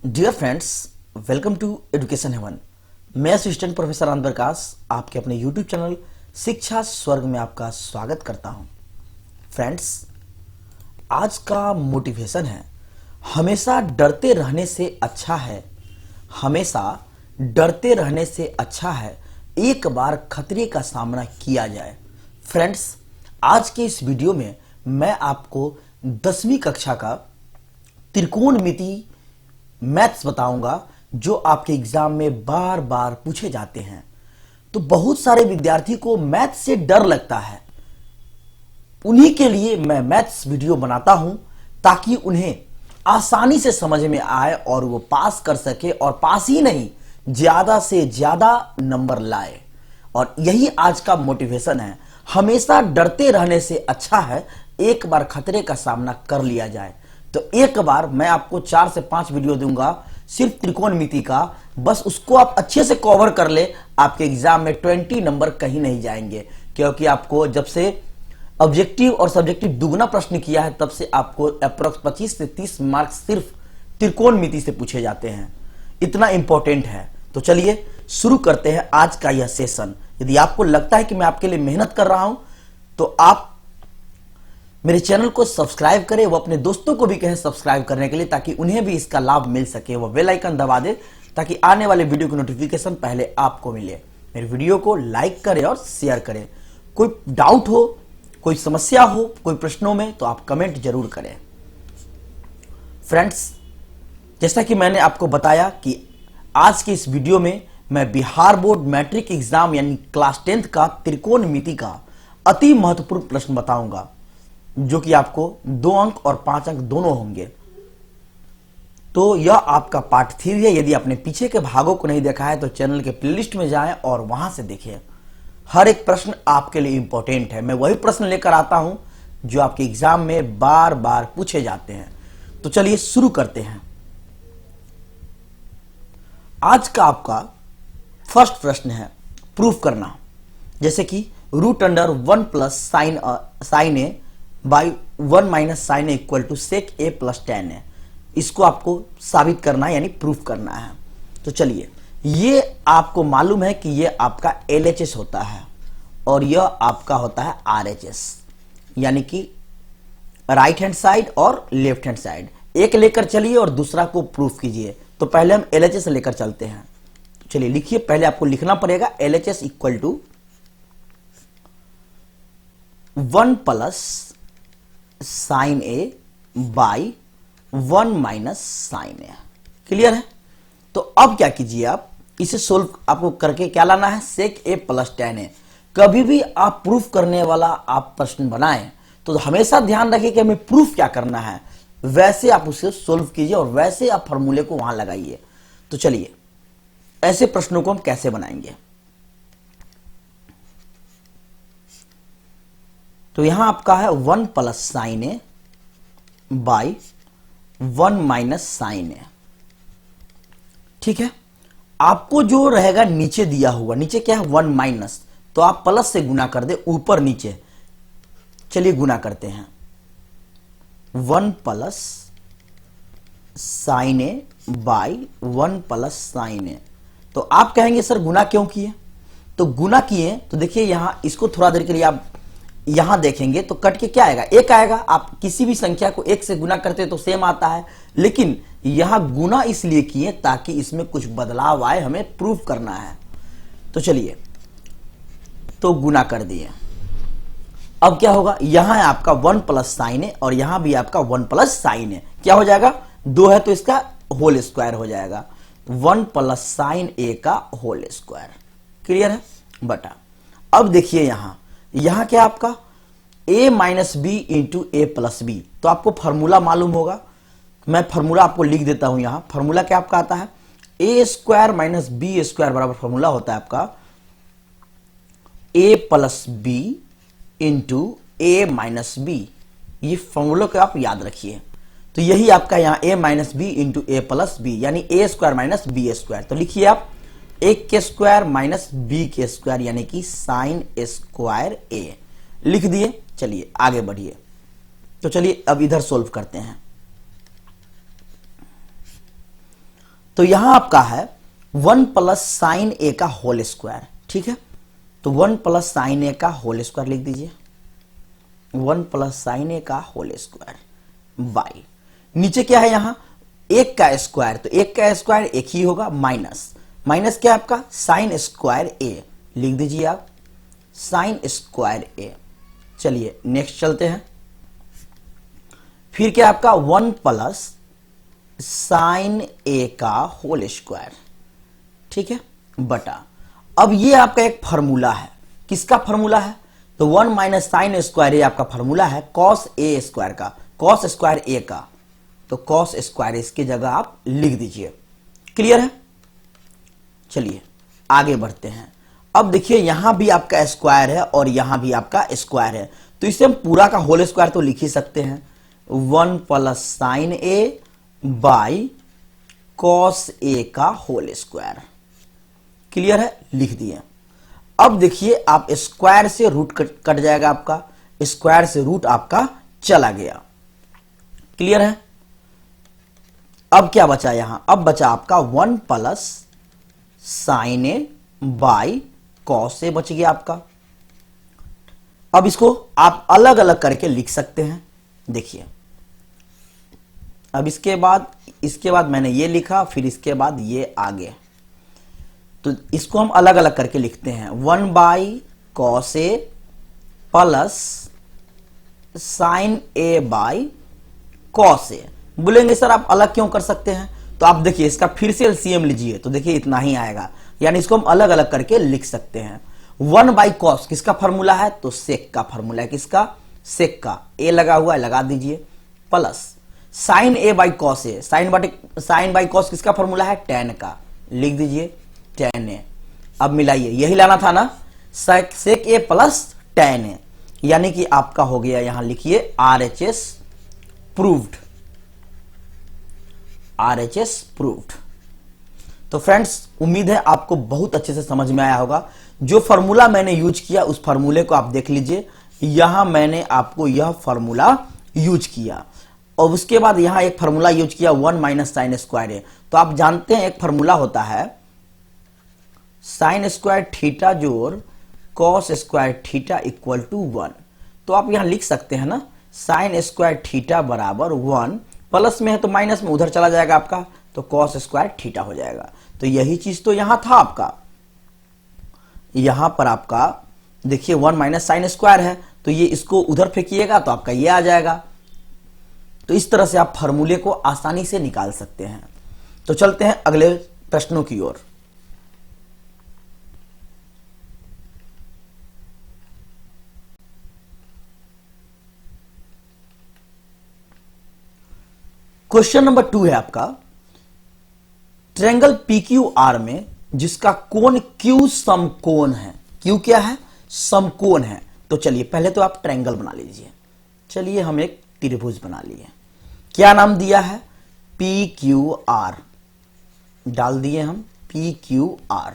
Dear friends, welcome to education heaven. मैं assistant professor Anand Prakash आपके अपने यूट्यूब चैनल शिक्षा स्वर्ग में आपका स्वागत करता हूं। फ्रेंड्स, आज का मोटिवेशन है हमेशा डरते रहने से अच्छा है, हमेशा डरते रहने से अच्छा है एक बार खतरे का सामना किया जाए। फ्रेंड्स, आज के इस वीडियो में मैं आपको 10वीं कक्षा का त्रिकोणमिति मैथ्स बताऊंगा जो आपके एग्जाम में बार बार पूछे जाते हैं। तो बहुत सारे विद्यार्थी को मैथ्स से डर लगता है, उन्हीं के लिए मैं मैथ्स वीडियो बनाता हूं ताकि उन्हें आसानी से समझ में आए और वो पास कर सके, और पास ही नहीं ज्यादा से ज्यादा नंबर लाए। और यही आज का मोटिवेशन है, हमेशा डरते रहने से अच्छा है एक बार खतरे का सामना कर लिया जाए। तो एक बार मैं आपको 4 से 5 वीडियो दूंगा सिर्फ त्रिकोणमिति का, बस उसको आप अच्छे से कवर कर ले, आपके एग्जाम में 20 नंबर कहीं नहीं जाएंगे। क्योंकि आपको जब से ऑब्जेक्टिव और सब्जेक्टिव दुगना प्रश्न किया है तब से आपको अप्रोक्स 25 से 30 मार्क्स सिर्फ त्रिकोणमिति से पूछे जाते हैं, इतना इंपॉर्टेंट है। तो चलिए शुरू करते हैं आज का यह सेशन। यदि आपको लगता है कि मैं आपके लिए मेहनत कर रहा हूं तो आप मेरे चैनल को सब्सक्राइब करें, वो अपने दोस्तों को भी कहें सब्सक्राइब करने के लिए ताकि उन्हें भी इसका लाभ मिल सके। वो बेल आइकन दबा दे ताकि आने वाले वीडियो की नोटिफिकेशन पहले आपको मिले। मेरे वीडियो को लाइक करें और शेयर करें। कोई डाउट हो, कोई समस्या हो, कोई प्रश्नों में, तो आप कमेंट जरूर करें। फ्रेंड्स, जैसा कि मैंने आपको बताया कि आज के इस वीडियो में मैं बिहार बोर्ड मैट्रिक एग्जाम यानी क्लास 10th का त्रिकोणमिति का अति महत्वपूर्ण प्रश्न बताऊंगा, जो कि आपको 2 अंक और 5 अंक दोनों होंगे। तो यह आपका पार्ट 3 है। यदि आपने पीछे के भागों को नहीं देखा है तो चैनल के प्लेलिस्ट में जाएं और वहां से देखिए। हर एक प्रश्न आपके लिए इंपॉर्टेंट है। मैं वही प्रश्न लेकर आता हूं जो आपके एग्जाम में बार बार पूछे जाते हैं। तो चलिए शुरू करते हैं। आज का आपका फर्स्ट प्रश्न है प्रूफ करना, जैसे कि √1 plus sine a by 1 minus sine a equal to sec a plus tan a. इसको आपको साबित करना है यानी प्रूफ करना है। तो चलिए, ये आपको मालूम है कि ये आपका LHS होता है और यह आपका होता है RHS, यानी कि राइट हैंड साइड और लेफ्ट हैंड साइड। एक लेकर चलिए और दूसरा को प्रूफ कीजिए। तो पहले हम LHS लेकर चलते हैं। चलिए लिखिए, पहले आपको लिखना पड़ेगा LHS equal to 1 plus sine a by 1 minus sine a. Clear है? तो अब क्या कीजिए, आप इसे सोल्व आपको करके क्या लाना है, सेक ए प्लस tan ए। कभी भी आप प्रूफ करने वाला आप प्रश्न बनाएं तो हमेशा ध्यान रखिए कि हमें प्रूफ क्या करना है, वैसे आप उसे सोल्व कीजिए और वैसे आप फॉर्मूले को वहां लगाइए। तो चलिए, ऐसे प्रश्नों को हम कैसे बनाएंगे। तो यहां आपका है 1 plus sine a by 1 minus sine a. ठीक है, आपको जो रहेगा नीचे दिया हुआ, नीचे क्या है 1 माइनस, तो आप प्लस से गुना कर दे ऊपर नीचे। चलिए गुना करते हैं, 1 plus sine a by 1 plus sine a. तो आप कहेंगे सर गुना क्यों किए? तो गुना किए तो देखिए यहां इसको थोड़ा देर के लिए आप यहां देखेंगे तो कट के क्या आएगा, 1 आएगा। आप किसी भी संख्या को 1 से गुना करते तो सेम आता है, लेकिन यहां गुना इसलिए किए ताकि इसमें कुछ बदलाव आए, हमें प्रूफ करना है। तो चलिए, तो गुना कर दिए। अब क्या होगा, यहां है आपका 1 प्लस साइन है और यहां भी आपका 1 प्लस साइन है। क्या हो जाएगा, 2 है तो इसका होल स्क्वायर हो जाएगा, 1 प्लस साइन ए का होल स्क्वायर। क्लियर है बटा। अब देखिए यहां क्या आपका a minus b into a plus b. तो आपको फॉर्मूला मालूम होगा, मैं फॉर्मूला आपको लिख देता हूं। यहां फॉर्मूला क्या आपका आता है, a square minus b square बराबर फॉर्मूला होता है आपका a plus b into a minus b. ये फॉर्मूला को आप याद रखिए। तो यही आपका यहां a minus b into a plus b, यानी a square minus b square. तो लिखिए आप 1 के स्क्वायर माइनस बी के स्क्वायर, यानी कि साइन स्क्वायर ए लिख दिए। चलिए आगे बढ़िए। तो चलिए अब इधर सोल्व करते हैं। तो यहां आपका है 1 प्लस साइन ए का होल स्क्वायर, ठीक है। तो 1 प्लस साइन ए का होल स्क्वायर लिख दीजिए, 1 प्लस साइन ए का होल स्क्वायर बाई, नीचे क्या है यहां 1 का स्क्वायर, तो 1 का स्क्वायर 1 ही होगा, माइनस माइनस क्या है आपका साइन स्क्वायर ए, लिख दीजिए आप साइन स्क्वायर ए। चलिए नेक्स्ट चलते हैं, फिर क्या आपका 1 प्लस साइन ए का होल स्क्वायर, ठीक है, बटा, अब ये आपका एक फार्मूला है, किसका फार्मूला है, तो 1 माइनस साइन स्क्वायर ए आपका फार्मूला है कॉस ए स्क्वायर का, कॉस स्क्वायर ए का, तो कॉस स्क्वायर इसकी जगह आप लिख दीजिए। क्लियर है। चलिए आगे बढ़ते हैं। अब देखिए यहां भी आपका स्क्वायर है और यहां भी आपका स्क्वायर है, तो इसे हम पूरा का होल स्क्वायर तो लिख ही सकते हैं, 1 plus sine a by cos a का होल स्क्वायर। क्लियर है, लिख दिए। अब देखिए आप स्क्वायर से रूट कट जाएगा आपका, स्क्वायर से रूट आपका चला गया। क्लियर है। अब क्या बचा यहां, अब बचा आपका 1 plus sine a by cos a बच गया आपका। अब इसको आप अलग अलग करके लिख सकते हैं। देखिए अब इसके बाद मैंने ये लिखा, फिर इसके बाद ये आगे, तो इसको हम अलग अलग करके लिखते हैं, 1 by cos a plus sine a by cos a. बोलेंगे सर आप अलग क्यों कर सकते हैं, तो आप देखिए इसका फिर से एलसीएम लीजिए, तो देखिए इतना ही आएगा, यानी इसको हम अलग अलग करके लिख सकते हैं। 1 बाई कॉस किसका फॉर्मूला है, तो सेक का फॉर्मूला है, किसका, सेक का, ए लगा हुआ है लगा दीजिए, plus sine a by cos a, sine by cos किसका फॉर्मूला है, टेन का, लिख दीजिए टेन ए। अब मिलाइए, यही लाना था ना, सेक ए प्लस टेन ए, यानी कि आपका हो गया, यहां लिखिए RHS प्रूव्ड, RHS प्रूव्ड। तो फ्रेंड्स उम्मीद है आपको बहुत अच्छे से समझ में आया होगा। जो फार्मूला मैंने यूज किया उस फार्मूले को आप देख लीजिए, यहां मैंने आपको यह फार्मूला यूज किया और उसके बाद यहां एक फार्मूला यूज किया 1 माइनस साइन स्क्वायर ए। तो आप जानते हैं एक फार्मूला होता है साइन स्क्वायर थीटा जोड़ cos square theta equal to 1। तो आप यहां लिख सकते हैं ना, साइन स्क्वायर थीटा बराबर 1, प्लस में है तो माइनस में उधर चला जाएगा आपका, तो कॉस स्क्वायर थीटा हो जाएगा। तो यही चीज तो यहां था आपका, यहां पर आपका देखिए 1 माइनस साइन स्क्वायर है, तो ये इसको उधर फेंकिएगा तो आपका ये आ जाएगा। तो इस तरह से आप फार्मूले को आसानी से निकाल सकते हैं। तो चलते हैं अगले प्रश्नों की ओर। क्वेश्चन नंबर 2 है आपका, ट्रायंगल PQR में जिसका कोण Q समकोण है, Q क्या है, समकोण है। तो चलिए पहले तो आप ट्रायंगल बना लीजिए। चलिए हम एक त्रिभुज बना लिए, क्या नाम दिया है, PQR, डाल दिए हम PQR।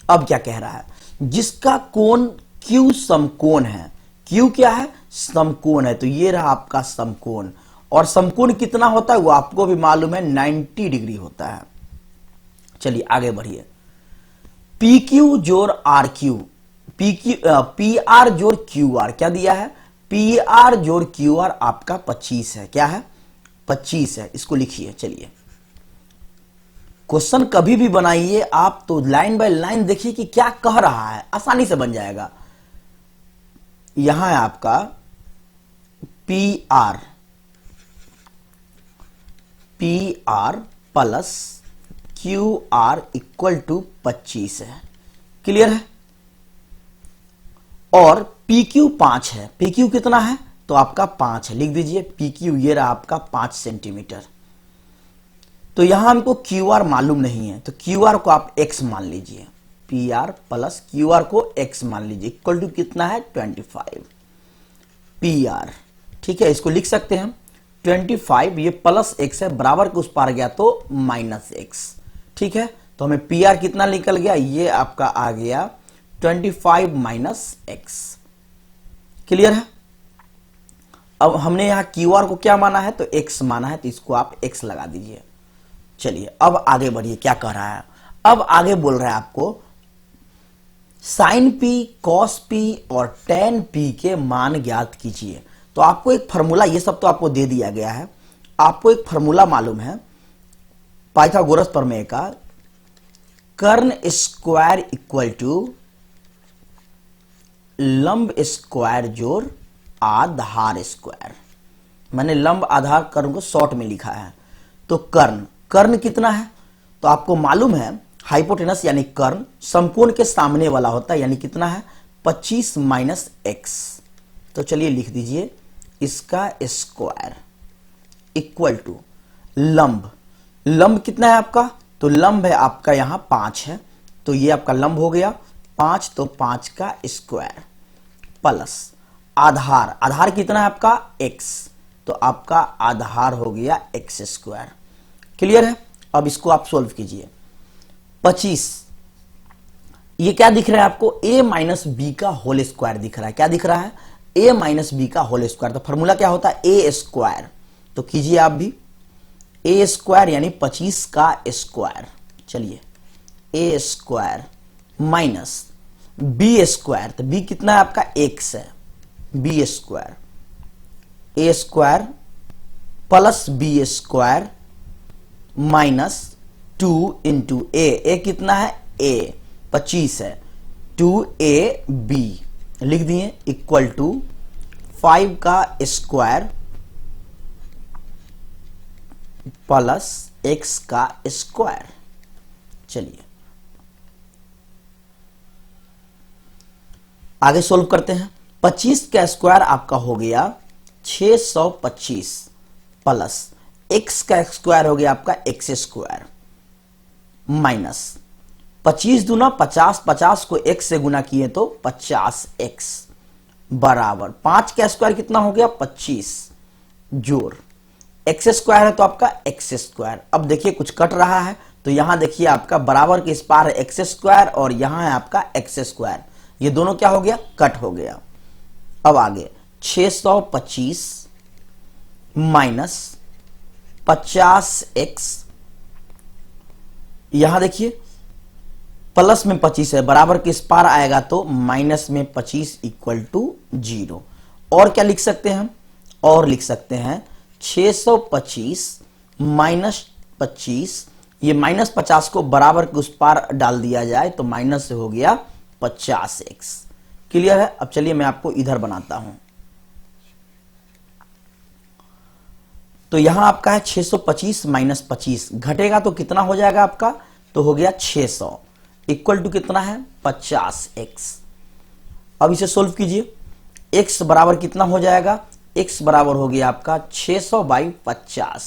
अब क्या कह रहा है, जिसका कोण Q समकोण है, Q क्या है, समकोण है, तो ये रहा आपका समकोण। और समकोण कितना होता है वो आपको भी मालूम है, 90 डिग्री होता है। चलिए आगे बढ़िए, PQ जोड़ RQ, PR जोड़ QR क्या दिया है, PR जोड़ QR आपका 25 है, क्या है, 25 है, इसको लिखिए। चलिए क्वेश्चन कभी भी बनाइए आप तो लाइन बाय लाइन देखिए कि क्या कह रहा है, आसानी से बन जाएगा। यहां है आपका PR plus QR equal to 25 है। क्लियर है। और PQ 5 है, PQ कितना है, तो आपका 5 है, लिख दीजिए PQ, ये रहा आपका 5 सेंटीमीटर। तो यहां हमको QR मालूम नहीं है, तो QR को आप X मान लीजिए, PR प्लस QR को X मान लीजिए, इक्वल टू कितना है, 25 PR। ठीक है, इसको लिख सकते हैं 25, ये प्लस x है, बराबर के उस पार गया तो माइनस x। ठीक है, तो हमें PR कितना निकल गया, ये आपका आ गया 25 माइनस x। क्लियर है। अब हमने यहां QR को क्या माना है, तो x माना है, तो इसको आप x लगा दीजिए। चलिए अब आगे बढ़िए, क्या कह रहा है, अब आगे बोल रहा है आपको साइन पी, कॉस पी और टेन पी के मान ज्ञात कीजिए। तो आपको एक फॉर्मूला, ये सब तो आपको दे दिया गया है, आपको एक फॉर्मूला मालूम है पाइथागोरस प्रमेय का, कर्ण स्क्वायर इक्वल टू लंब स्क्वायर जोड़ आधार स्क्वायर। मैंने लंब आधार कर्ण को शॉर्ट में लिखा है। तो कर्ण, कर्ण कितना है, तो आपको मालूम है हाइपोटेनस यानी कर्ण समकोण के सामने वाला होता है, यानी कितना है 25 माइनस एक्स। तो चलिए लिख दीजिए इसका स्क्वायर इक्वल टू लंब, लंब कितना है आपका, तो लंब है आपका यहां 5 है, तो ये आपका लंब हो गया 5, तो 5 का स्क्वायर प्लस आधार, आधार कितना है आपका x, तो आपका आधार हो गया एक्स स्क्वायर। क्लियर है। अब इसको आप सोल्व कीजिए। 25, ये क्या दिख रहा है आपको, a माइनस बी का होल स्क्वायर दिख रहा है। क्या दिख रहा है, a माइनस बी का होल स्क्वायर। तो फॉर्मूला क्या होता है, a स्क्वायर। तो कीजिए आप भी, a स्क्वायर यानी 25 का स्क्वायर। चलिए a square minus b square, तो b कितना है आपका x है, b square, a square plus b square minus 2 into a कितना है a 25 है, 2ab लिख दिए इक्वल टू 5 का स्क्वायर प्लस x का स्क्वायर। चलिए आगे सोल्व करते हैं। 25 का स्क्वायर आपका हो गया 625 प्लस x का स्क्वायर हो गया आपका x स्क्वायर माइनस 25 दूना 50, 50 को x से गुना किए तो 50x बराबर 5 का स्क्वायर कितना हो गया 25 जोड़ x स्क्वायर है तो आपका x स्क्वायर। अब देखिए कुछ कट रहा है, तो यहां देखिए आपका बराबर के इस पार है x स्क्वायर और यहां है आपका x स्क्वायर, ये दोनों क्या हो गया, कट हो गया। अब आगे 625 माइनस 50x, यहां देखिए प्लस में 25 है, बराबर के इस पार आएगा तो माइनस में 25 इक्वल टू 0। और क्या लिख सकते हैं हम, और लिख सकते हैं 625 माइनस 25, ये माइनस 50 को बराबर के उस पार डाल दिया जाए तो माइनस से हो गया 50x। क्लियर है। अब चलिए मैं आपको इधर बनाता हूं। तो यहां आपका है 625 माइनस 25, घटेगा तो कितना हो जाएगा आपका, तो हो गया 600 इक्वल टू कितना है 50x। अब इसे सोल्व कीजिए, x बराबर कितना हो जाएगा, x बराबर हो गया आपका 600 बाई 50,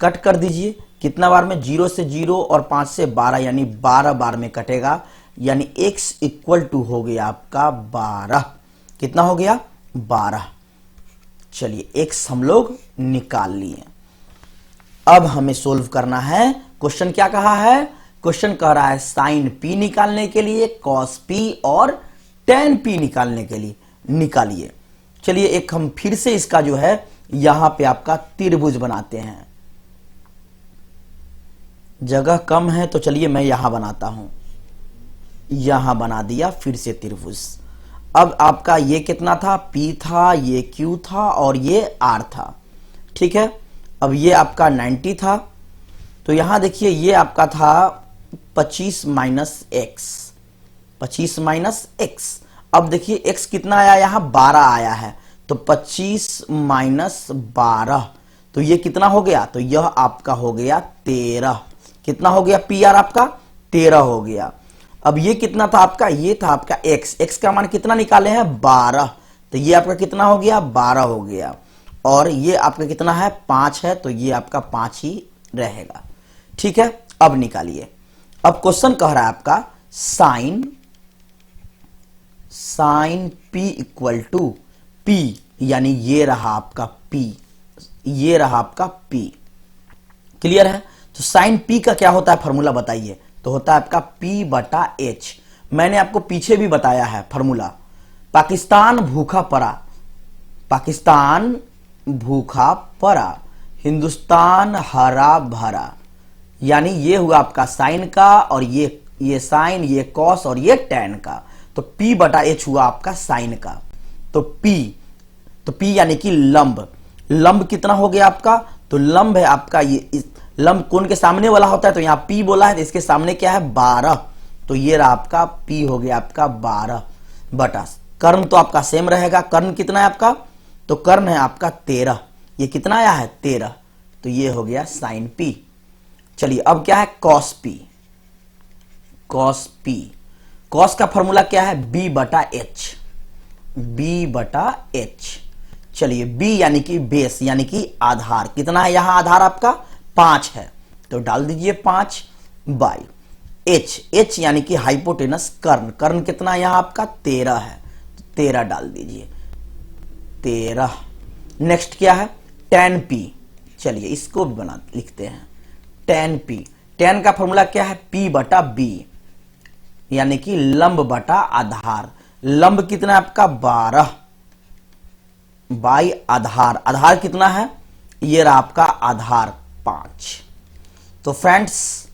कट कर दीजिए कितना बार में, 0 से 0 और 5 से 12 यानी 12 बार में कटेगा, यानी x इक्वल टू हो गया आपका 12। कितना हो गया 12। चलिए x हम लोग निकाल लिए। अब हमें सोल्व करना है, क्वेश्चन क्या कहा है, क्वेश्चन कह रहा है साइन p निकालने के लिए, कॉस p और टेन p निकालने के लिए, निकालिए। चलिए एक हम फिर से इसका जो है यहां पे आपका त्रिभुज बनाते हैं, जगह कम है तो चलिए मैं यहां बनाता हूं, यहां बना दिया फिर से त्रिभुज। अब आपका ये कितना था, P था, ये Q था और ये R था, ठीक है। अब ये आपका 90 था, तो यहां देखिए ये आपका था 25 माइनस एक्स, 25 माइनस एक्स। अब देखिए x कितना आया, यहां 12 आया है, तो 25 माइनस 12, तो ये कितना हो गया, तो यह आपका हो गया 13। कितना हो गया PR आपका 13 हो गया। अब ये कितना था आपका, ये था आपका x का मान कितना निकाले हैं 12, तो ये आपका कितना हो गया 12 हो गया, और ये आपका कितना है 5 है, तो ये आपका 5 ही रहेगा, ठीक है। अब निकालिए। अब क्वेश्चन कह रहा है आपका sine p equal to p, यानी ये रहा आपका p, ये रहा आपका p। क्लियर है। तो साइन p का क्या होता है फॉर्मूला बताइए, तो होता है आपका p बटा h। मैंने आपको पीछे भी बताया है फॉर्मूला, पाकिस्तान भूखा पड़ा, पाकिस्तान भूखा पड़ा, हिंदुस्तान हरा भरा, यानी ये हुआ आपका साइन का, और ये साइन, ये कॉस और ये टैन का। तो P बटा H हुआ आपका साइन का। तो P यानी कि लंब। लंब कितना हो गया आपका? तो लंब है आपका ये, लंब कोण के सामने वाला होता है, तो यहां P बोला है, तो इसके सामने क्या है? 12। तो ये रहा आपका P हो गया आपका 12 बटा, कर्ण तो आपका सेम रहेगा। कर्ण कितना है आपका? तो कर्ण है आपका 13। ये कितना आया है? 13। तो ये हो गया साइन P। चलिए अब क्या है? Cos P। Cos P, cos का फॉर्मूला क्या है? B बटा H। B बटा H। चलिए B यानी कि बेस, यानी कि आधार। कितना है यहां आधार आपका? 5 है, तो डाल दीजिए 5 बाई H। H यानी कि हाइपोटेनस, कर्ण। कर्ण कितना है यहां आपका? 13 है, तो 13 डाल दीजिए, 13। नेक्स्ट क्या है? tan P। चलिए इसको भी लिखते हैं, tan P। tan का फॉर्मूला क्या है? P बटा B, यानी कि लंब बटा आधार। लंब कितना है आपका? 12 बाई आधार। आधार कितना है? ये रहा आपका आधार 5। तो फ्रेंड्स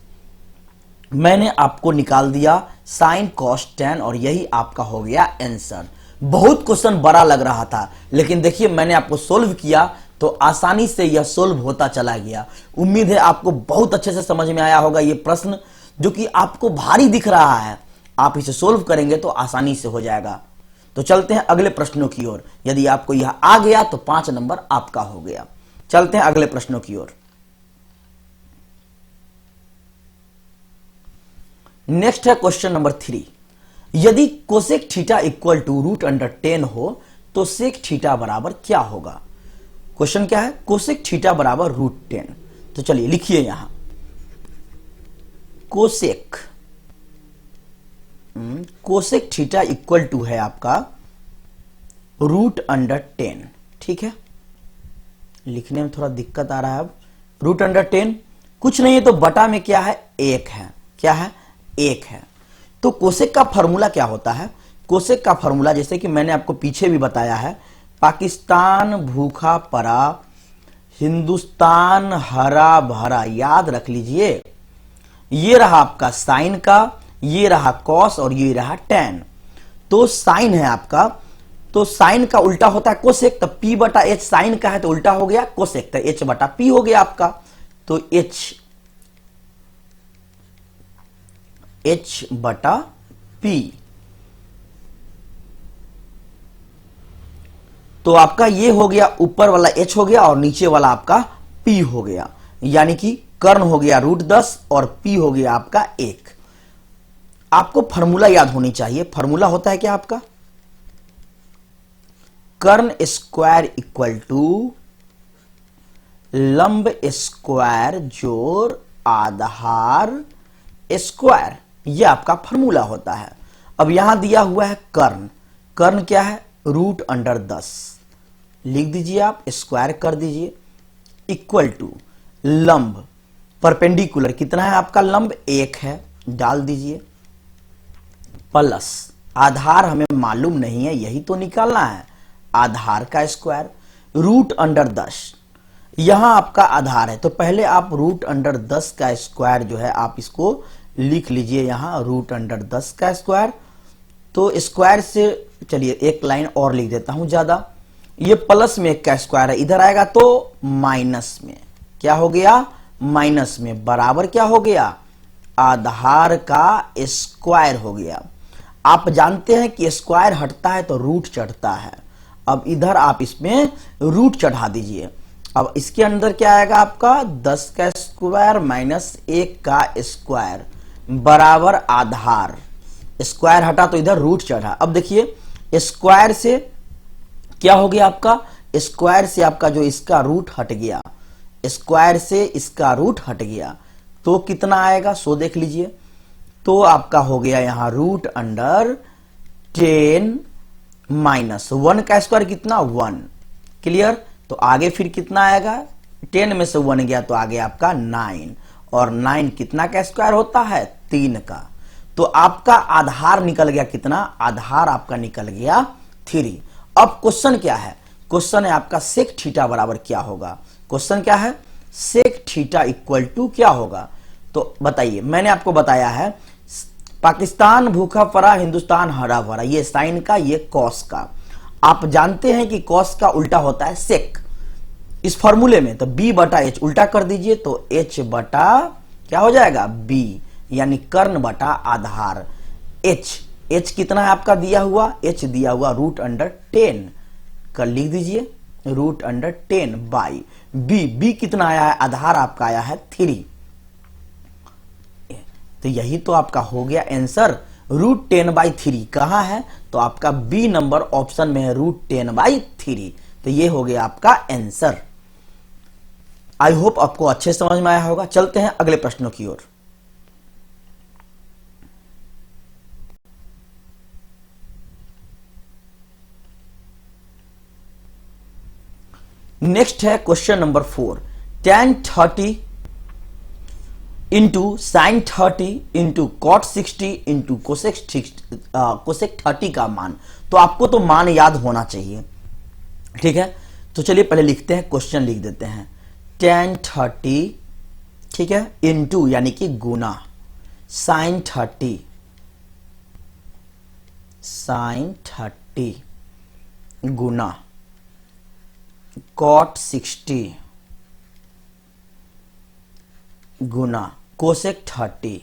मैंने आपको निकाल दिया साइन कॉस टैन, और यही आपका हो गया आंसर। बहुत क्वेश्चन बड़ा लग रहा था, लेकिन देखिए मैंने आपको सोल्व किया तो आसानी से यह सोल्व होता चला गया। उम्मीद है आपको बहुत अच्छे से समझ में आया होगा। ये प्रश्न जो कि आपको भारी दिख रहा है, आप इसे सोल्व करेंगे तो आसानी से हो जाएगा। तो चलते हैं अगले प्रश्नों की ओर। यदि आपको यह आ गया तो 5 नंबर आपका हो गया। चलते हैं अगले प्रश्नों की ओर। नेक्स्ट है क्वेश्चन नंबर 3। यदि cosec theta equal to root under 10 हो तो सेक थीटा बराबर क्या होगा? क्वेश्चन क्या है? कोसेक थीटा बराबर रूट 10। तो चलिए लिखिए यहां, कोसेक थीटा इक्वल टू है आपका रूट अंडर 10। ठीक है, लिखने में थोड़ा दिक्कत आ रहा है। अब रूट अंडर 10 कुछ नहीं है, तो बटा में क्या है? 1 है। क्या है? 1 है। तो कोसेक का फॉर्मूला क्या होता है? कोसेक का फॉर्मूला जैसे कि मैंने आपको पीछे भी बताया है, पाकिस्तान भूखा पड़ा, हिंदुस्तान हरा भरा। याद रख लीजिए, ये रहा आपका साइन का, ये रहा कॉस और ये रहा टैन। तो साइन है आपका, तो साइन का उल्टा होता है कोसेक। तो P बटा H साइन का है तो उल्टा हो गया कोसेक, तो H बटा P हो गया आपका। तो H बटा P। तो आपका ये हो गया, ऊपर वाला H हो गया और नीचे वाला आपका P हो गया, यानी कि कर्ण हो गया √10 और P हो गया आपका 1। आपको फॉर्मूला याद होनी चाहिए। फॉर्मूला होता है क्या आपका? कर्ण स्क्वायर इक्वल टू लंब स्क्वायर जोड़ आधार स्क्वायर, यह आपका फॉर्मूला होता है। अब यहां दिया हुआ है कर्ण। कर्ण क्या है? रूट अंडर 10 लिख दीजिए, आप स्क्वायर कर दीजिए, इक्वल टू लंब परपेंडिकुलर कितना है आपका? लंब 1 है, डाल दीजिए, प्लस आधार हमें मालूम नहीं है, यही तो निकालना है, आधार का स्क्वायर रूट अंडर 10। यहां आपका आधार है, तो पहले आप रूट अंडर 10 का स्क्वायर जो है आप इसको लिख लीजिए यहां, रूट अंडर 10 का स्क्वायर। तो स्क्वायर से चलिए एक लाइन और लिख देता हूं ज्यादा, ये प्लस में 1 का स्क्वायर है, इधर आएगा तो माइनस में, क्या हो गया? माइनस में, बराबर क्या हो गया? आधार का स्क्वायर हो गया। आप जानते हैं कि स्क्वायर हटता है तो रूट चढ़ता है। अब इधर आप इसमें रूट चढ़ा दीजिए। अब इसके अंदर क्या आएगा आपका? 10 का स्क्वायर माइनस 1 का स्क्वायर बराबर आधार। स्क्वायर हटा तो इधर रूट चढ़ा। अब देखिए स्क्वायर से क्या हो गया आपका? स्क्वायर से आपका जो इसका रूट हट गया, स्क्वायर से इसका रूट हट गया, तो कितना आएगा सो देख लीजिए। तो आपका हो गया यहां रूट अंडर 10 माइनस 1 का स्क्वायर कितना? 1। क्लियर? तो आगे फिर कितना आएगा? 10 में से 1 गया तो आगे आपका 9, और 9 कितना का स्क्वायर होता है? 3 का। तो आपका आधार निकल गया कितना? आधार आपका निकल गया 3। अब क्वेश्चन क्या है? क्वेश्चन है आपका सेक थीटा बराबर क्या होगा? क्वेश्चन क्या है? सेक थीटा इक्वल टू क्या होगा? तो बताइए, मैंने आपको बताया है पाकिस्तान भूखा पड़ा हिंदुस्तान हरा भरा, ये साइन का, ये कॉस का। आप जानते हैं कि कॉस का उल्टा होता है सेक इस फॉर्मूले में, तो b बटा एच उल्टा कर दीजिए तो h बटा क्या हो जाएगा b, यानी कर्ण बटा आधार। h कितना है आपका दिया हुआ, h दिया हुआ √10 कर लिख दीजिए, √10 बाई b कितना आया है, आधार आपका आया है 3। तो यही तो आपका हो गया आंसर, √10/3 कहां है, तो आपका बी नंबर ऑप्शन में है √10/3। तो ये हो गया आपका आंसर। आई होप आपको अच्छे समझ में आया होगा। चलते हैं अगले प्रश्नों की ओर। नेक्स्ट है question number 4, tan 30 into sine 30 into cot 60 into cosec 30 का मान। तो आपको तो मान याद होना चाहिए, ठीक है। तो चलिए पहले लिखते हैं, क्वेश्चन लिख देते हैं। tan 30, ठीक है, इंटू यानी कि गुना साइन 30 गुना कॉट 60 गुना कोसेक 30।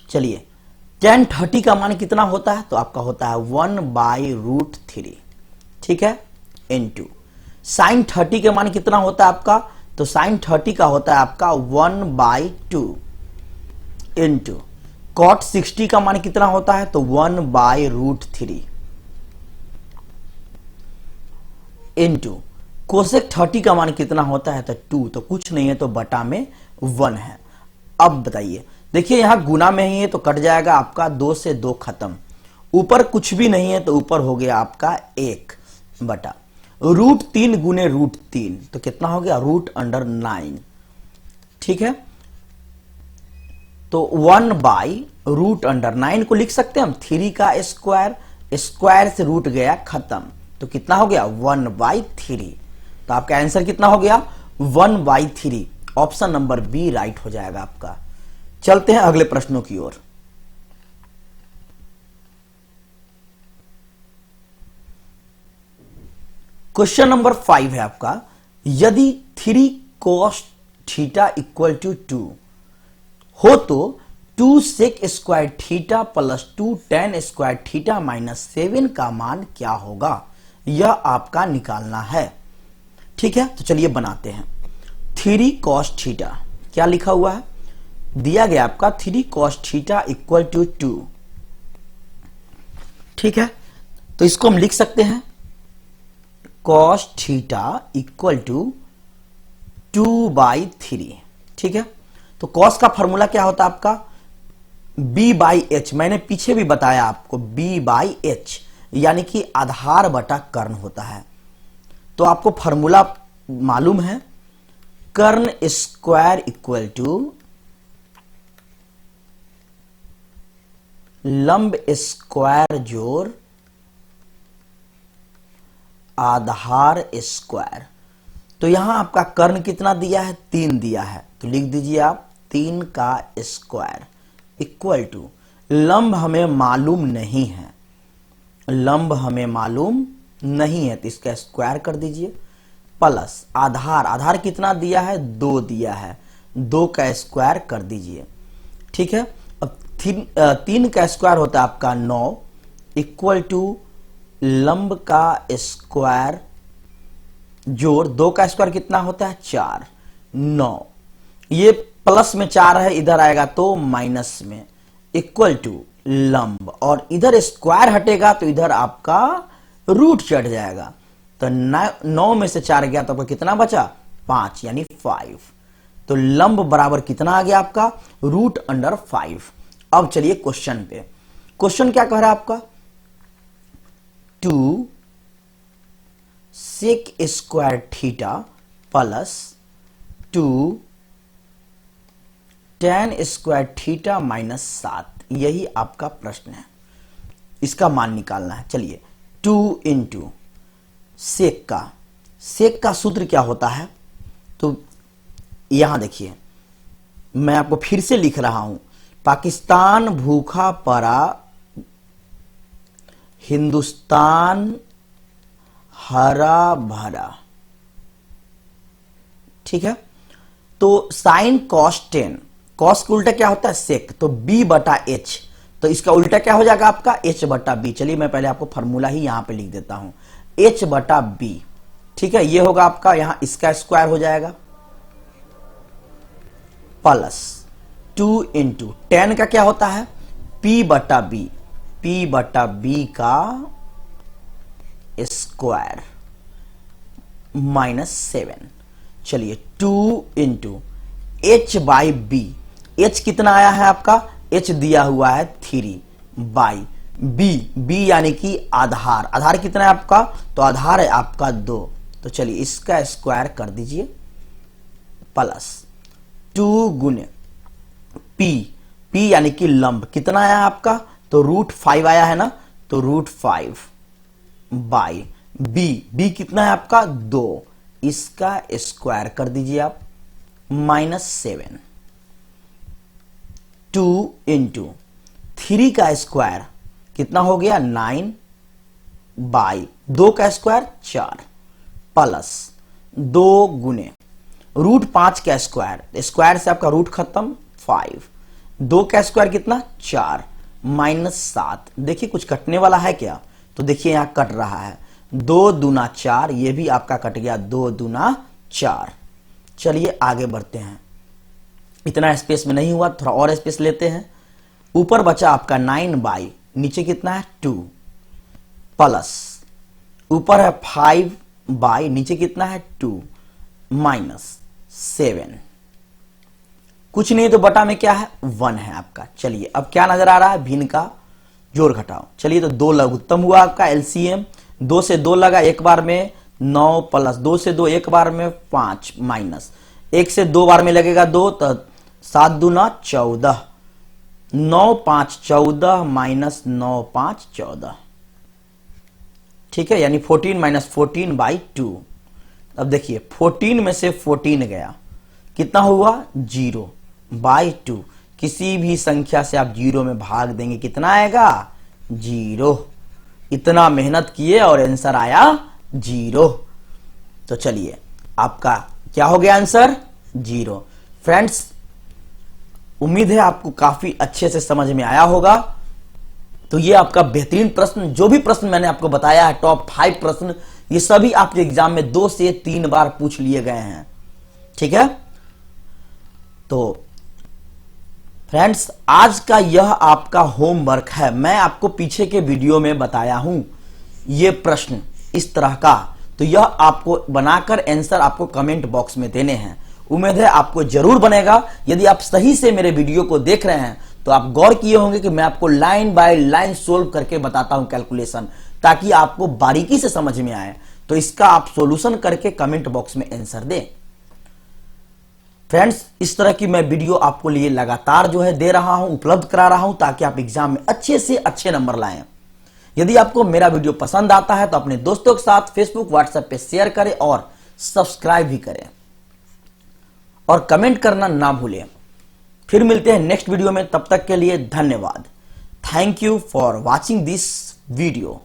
चलिए tan 30 का मान कितना होता है, तो आपका होता है 1/√3, ठीक है, इनटू साइन 30 के मान कितना होता है आपका, तो साइन 30 का होता है आपका 1/2 इनटू कॉट 60 का मान कितना होता है, तो 1/√3 इनटू कोसेक 30 का मान कितना होता है, तो 2, तो कुछ नहीं है तो बटा में 1 है। अब बताइए, देखिए यहां गुना में ही है तो कट जाएगा आपका 2 से 2 खत्म, ऊपर कुछ भी नहीं है तो ऊपर हो गया आपका 1 बटा √3 गुने √3, तो कितना हो गया √9, ठीक है। तो 1/√9 को लिख सकते हैं हम 3 का स्क्वायर, स्क्वायर से रूट गया खत्म, तो कितना हो गया 1/3। तो आपका आंसर कितना हो गया 1/3। ऑप्शन नंबर बी राइट हो जाएगा आपका। चलते हैं अगले प्रश्नों की ओर। क्वेश्चन नंबर 5 है आपका, यदि 3 cos थीटा इक्वल टू 2 हो तो 2 sec square theta plus 2 tan square theta minus 7 का मान क्या होगा, यह आपका निकालना है, ठीक है। तो चलिए बनाते हैं। 3 cos थीटा क्या लिखा हुआ है, दिया गया आपका 3 cos थीटा इक्वल टू 2, ठीक है। तो इसको हम लिख सकते हैं cos थीटा इक्वल टू 2/3, ठीक है। तो cos का फॉर्मूला क्या होता है आपका b/h, मैंने पीछे भी बताया आपको b/h यानी कि आधार बटा कर्ण होता है। तो आपको फॉर्मूला मालूम है, कर्ण स्क्वायर इक्वल टू लंब स्क्वायर जोड़ आधार स्क्वायर। तो यहां आपका कर्ण कितना दिया है 3 दिया है, तो लिख दीजिए आप 3 का स्क्वायर इक्वल टू लंब हमें मालूम नहीं है, लंब हमें मालूम नहीं है तो इसका स्क्वायर कर दीजिए प्लस आधार, आधार कितना दिया है 2 दिया है, 2 का स्क्वायर कर दीजिए, ठीक है। अब 3 का स्क्वायर होता है आपका 9 इक्वल टू लंब का स्क्वायर जोड़ 2 का स्क्वायर कितना होता है 4, 9, ये प्लस में 4 है इधर आएगा तो माइनस में इक्वल टू लंब, और इधर स्क्वायर हटेगा तो इधर आपका रूट चढ़ जाएगा, तो 9 में से 4 गया तो आपका कितना बचा 5 यानी 5। तो लंब बराबर कितना आ गया आपका √5। अब चलिए क्वेश्चन पे, क्वेश्चन क्या कह रहा है आपका 2 sec square theta plus 2 tan square theta minus 7, यही आपका प्रश्न है। इसका मान निकालना है। चलिए 2 इंटू सेक का सूत्र क्या होता है, तो यहां देखिए मैं आपको फिर से लिख रहा हूं, पाकिस्तान भूखा पड़ा, हिंदुस्तान हरा भरा। ठीक है, तो साइन कॉस 10, कॉस का उल्टा क्या होता है सेक, तो b बटा h, तो इसका उल्टा क्या हो जाएगा आपका h बटा b। चलिए मैं पहले आपको फॉर्मूला ही यहां पे लिख देता हूं, h बटा b। ठीक है, ये होगा आपका, यहां इसका स्क्वायर हो जाएगा प्लस 2 इंटू 10 का क्या होता है p बटा b, p बटा b का स्क्वायर माइनस 7। चलिए 2 इंटू h बाई बी, h कितना आया है आपका, h दिया हुआ है 3 बाई b यानी कि आधार, आधार कितना है आपका, तो आधार है आपका 2। तो चलिए इसका स्क्वायर कर दीजिए प्लस 2 गुने p यानी कि लंब कितना आया आपका, तो √5 आया है ना, तो √5 बाई b कितना है आपका 2, इसका स्क्वायर कर दीजिए आप -7। 2 इंटू 3 का स्क्वायर कितना हो गया 9 बाई 2 का स्क्वायर 4 प्लस 2 गुने √5 का स्क्वायर, स्क्वायर से आपका रूट खत्म 5, 2 का स्क्वायर कितना 4 -7। देखिए कुछ कटने वाला है क्या, तो देखिए यहां कट रहा है, 2 दूना 4, ये भी आपका कट गया 2 दूना 4। चलिए आगे बढ़ते हैं, इतना स्पेस में नहीं हुआ, थोड़ा और स्पेस लेते हैं। ऊपर बचा आपका 9 बाई, नीचे कितना है 2 प्लस ऊपर है 5 बाई, नीचे कितना है 2 -7। कुछ नहीं तो बटा में क्या है 1 है आपका। चलिए अब क्या नजर आ रहा है, भिन्न का जोड़ घटाओ। चलिए तो 2 लघुत्तम हुआ आपका एलसीएम, 2 से 2 लगा एक बार में 9 प्लस 2 से 2 एक बार में 5 माइनस 1 से 2 बार में लगेगा 2, तो 7 दूना 14, 9 5 14 माइनस 9 5 14। ठीक है, यानी 14 - 14 बाई 2। अब देखिए 14 में से 14 गया, कितना हुआ 0 बाई 2। किसी भी संख्या से आप 0 में भाग देंगे कितना आएगा 0। इतना मेहनत किए और आंसर आया 0। तो चलिए आपका क्या हो गया आंसर 0। फ्रेंड्स उम्मीद है आपको काफी अच्छे से समझ में आया होगा। तो ये आपका बेहतरीन प्रश्न, जो भी प्रश्न मैंने आपको बताया है टॉप 5 प्रश्न, ये सभी आपके एग्जाम में 2 से 3 बार पूछ लिए गए हैं। ठीक है, तो फ्रेंड्स आज का यह आपका होमवर्क है। मैं आपको पीछे के वीडियो में बताया हूं ये प्रश्न इस तरह का, तो यह आपको बनाकर आंसर आपको कमेंट बॉक्स में देने हैं। उम्मीद है आपको जरूर बनेगा। यदि आप सही से मेरे वीडियो को देख रहे हैं तो आप गौर किए होंगे कि मैं आपको लाइन बाय लाइन सोल्व करके बताता हूं कैलकुलेशन, ताकि आपको बारीकी से समझ में आए। तो इसका आप सॉल्यूशन करके कमेंट बॉक्स में आंसर दें। फ्रेंड्स इस तरह की मैं वीडियो आपको लिए लगातार जो है दे रहा हूं, उपलब्ध करा रहा हूं, ताकि आप एग्जाम में अच्छे से अच्छे नंबर लाएं। यदि आपको मेरा वीडियो पसंद आता है तो अपने दोस्तों के साथ फेसबुक व्हाट्सएप पे शेयर करें और सब्सक्राइब भी करें और कमेंट करना ना भूलें। फिर मिलते हैं नेक्स्ट वीडियो में, तब तक के लिए धन्यवाद। Thank you for watching this video.